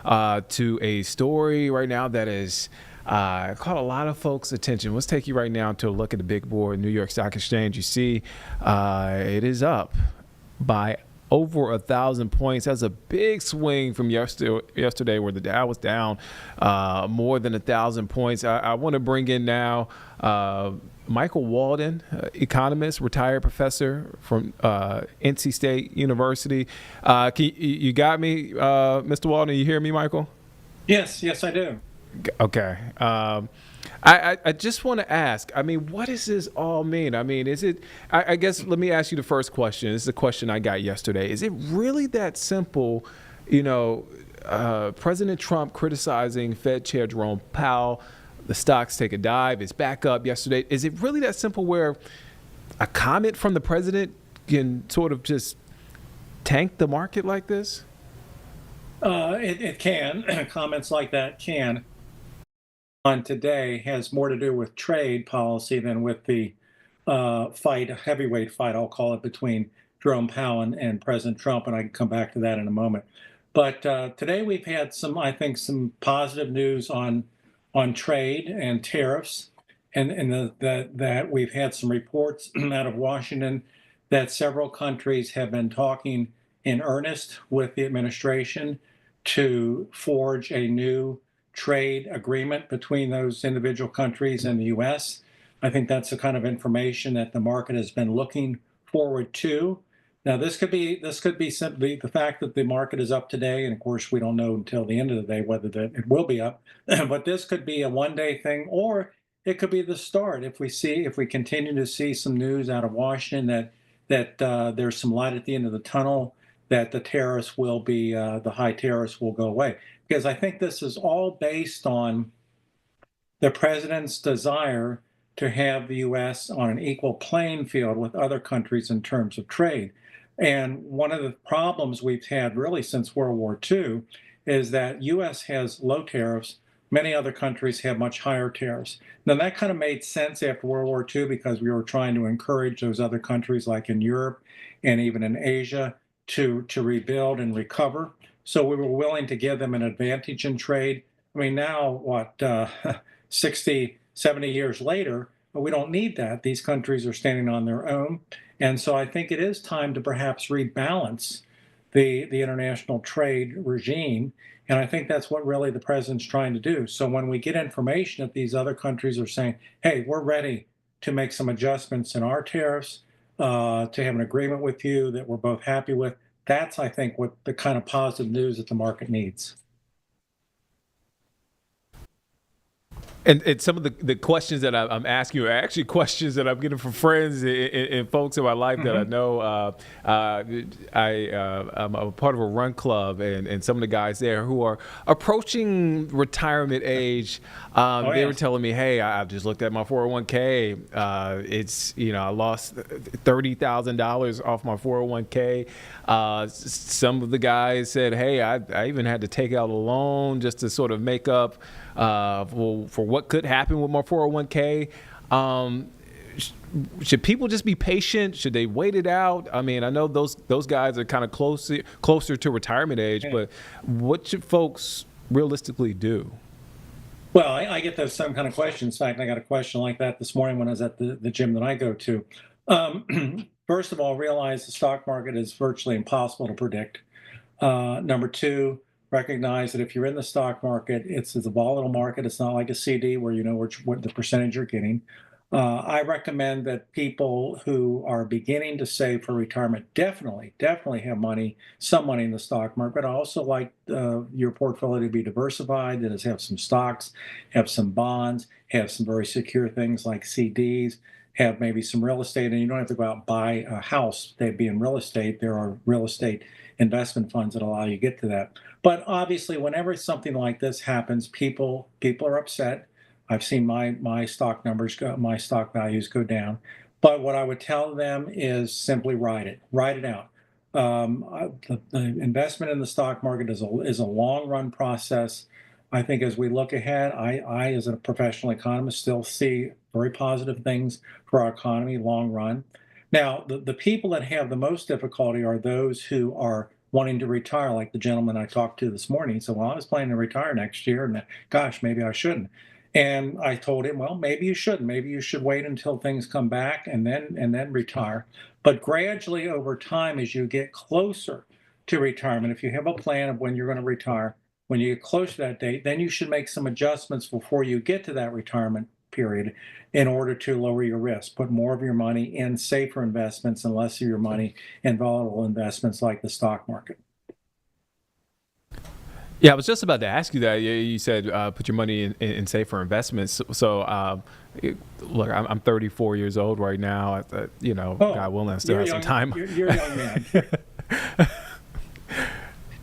to a story right now that is caught a lot of folks' attention. Let's take you right now to a look at the big board, New York Stock Exchange. You see it is up by over 1,000 points. That's a big swing from yesterday where the Dow was down more than 1,000 points. I want to bring in now Michael Walden, economist, retired professor from NC State University. You got me, Mr. Walden? You hear me, Michael? Yes, I do. Okay. I just want to ask, I mean, what does this all mean? I mean, is it, I guess, let me ask you the first question. This is a question I got yesterday. Is it really that simple, President Trump criticizing Fed Chair Jerome Powell, the stocks take a dive, it's back up yesterday. Is it really that simple where a comment from the president can sort of just tank the market like this? It can. Comments like that can. On today has more to do with trade policy than with the heavyweight fight, I'll call it, between Jerome Powell and President Trump, and I can come back to that in a moment. But today we've had I think, some positive news on trade and tariffs, and that we've had some reports out of Washington that several countries have been talking in earnest with the administration to forge a new trade agreement between those individual countries and the U.S. I think that's the kind of information that the market has been looking forward to. Now, this could be simply the fact that the market is up today, and of course, we don't know until the end of the day whether it will be up. But this could be a one-day thing, or it could be the start. If we continue to see some news out of Washington that there's some light at the end of the tunnel, that the high tariffs will go away. Because I think this is all based on the president's desire to have the U.S. on an equal playing field with other countries in terms of trade. And one of the problems we've had really since World War II is that U.S. has low tariffs. Many other countries have much higher tariffs. Now, that kind of made sense after World War II because we were trying to encourage those other countries, like in Europe and even in Asia, to rebuild and recover. So we were willing to give them an advantage in trade. I mean, now, 60, 70 years later, we don't need that. These countries are standing on their own. And so I think it is time to perhaps rebalance the international trade regime. And I think that's what really the president's trying to do. So when we get information that these other countries are saying, hey, we're ready to make some adjustments in our tariffs, to have an agreement with you that we're both happy with, that's, I think, what the kind of positive news that the market needs. And some of the questions that I'm asking you are actually questions that I'm getting from friends and folks in my life that I know. I'm a part of a run club, and some of the guys there who are approaching retirement age, they were telling me, hey, I've just looked at my 401k. I lost $30,000 off my 401k. Some of the guys said, hey, I even had to take out a loan just to sort of make up for what could happen with my 401k. Should people just be patient? Should they wait it out? I mean, I know those guys are kind of closer to retirement age, but what should folks realistically do? Well, I get those some kind of questions. In fact, I got a question like that this morning when I was at the gym that I go to. First of all, realize the stock market is virtually impossible to predict. Number two, recognize that if you're in the stock market, it's a volatile market. It's not like a CD where you know what the percentage you're getting. I recommend that people who are beginning to save for retirement definitely have some money in the stock market. I also like your portfolio to be diversified, that is, have some stocks, have some bonds, have some very secure things like CDs, have maybe some real estate, and you don't have to go out and buy a house. They'd be in real estate. There are real estate investment funds that allow you to get to that. But obviously, whenever something like this happens, people are upset. I've seen my stock values go down. But what I would tell them is simply write it out. The investment in the stock market is a long run process. I think as we look ahead, I as a professional economist still see very positive things for our economy long run. Now, the people that have the most difficulty are those who are wanting to retire, like the gentleman I talked to this morning. He said, well, I was planning to retire next year, and gosh, maybe I shouldn't. And I told him, well, maybe you shouldn't. Maybe you should wait until things come back and then retire. But gradually over time, as you get closer to retirement, if you have a plan of when you're going to retire, when you get close to that date, then you should make some adjustments before you get to that retirement period in order to lower your risk. Put more of your money in safer investments and less of your money in volatile investments like the stock market. Yeah, I was just about to ask you that. You said put your money in safer investments. So, look, I'm 34 years old right now. Oh, God willing, I still you're have a some young, time. you're a young man.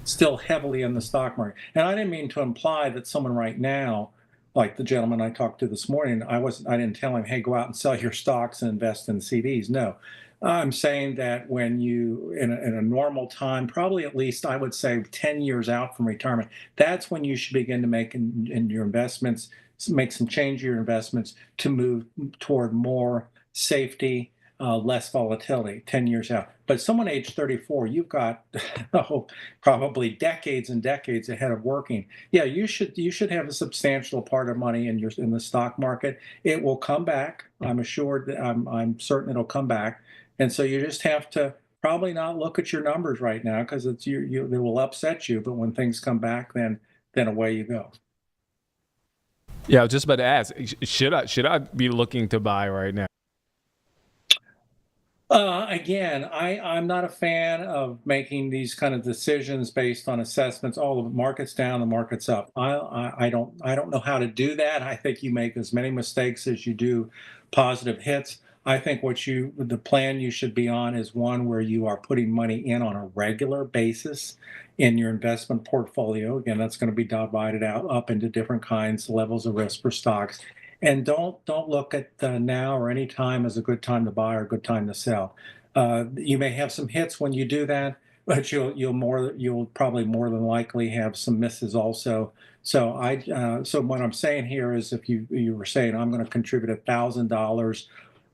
Still heavily in the stock market. And I didn't mean to imply that someone right now, like the gentleman I talked to this morning, I didn't tell him, hey, go out and sell your stocks and invest in CDs. No, I'm saying that when you, in a normal time, probably at least I would say 10 years out from retirement, that's when you should begin to make in your investments, make some change in your investments to move toward more safety, less volatility 10 years out. But someone age 34, you've got oh, probably decades and decades ahead of working. Yeah, you should have a substantial part of money in the stock market. It will come back. I'm assured that I'm certain it'll come back. And so you just have to probably not look at your numbers right now because it will upset you. But when things come back, then away you go. Yeah, I was just about to ask, should I be looking to buy right now? Again, I'm not a fan of making these kind of decisions based on assessments. Oh, the market's down, the market's up. I don't know how to do that. I think you make as many mistakes as you do positive hits. I think the plan you should be on is one where you are putting money in on a regular basis in your investment portfolio. Again, that's going to be divided out up into different kinds, levels of risk for stocks. And don't look at now or any time as a good time to buy or a good time to sell. You may have some hits when you do that, but you'll probably more than likely have some misses also. So what I'm saying here is, if you were saying I'm going to contribute $1,000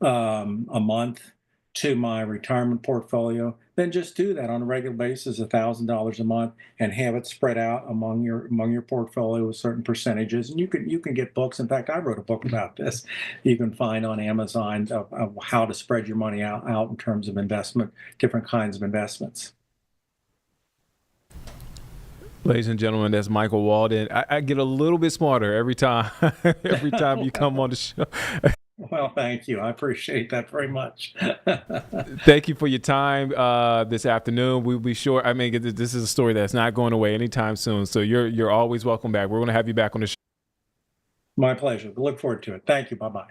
a month to my retirement portfolio, then just do that on a regular basis, $1,000 a month, and have it spread out among your portfolio with certain percentages. And you can get books. In fact, I wrote a book about this. You can find on Amazon of how to spread your money out in terms of investment, different kinds of investments. Ladies and gentlemen, that's Michael Walden. I get a little bit smarter every time, every time you come on the show. Well, thank you. I appreciate that very much. Thank you for your time this afternoon. We'll be sure. I mean, this is a story that's not going away anytime soon. So you're always welcome back. We're going to have you back on the show. My pleasure. Look forward to it. Thank you. Bye bye.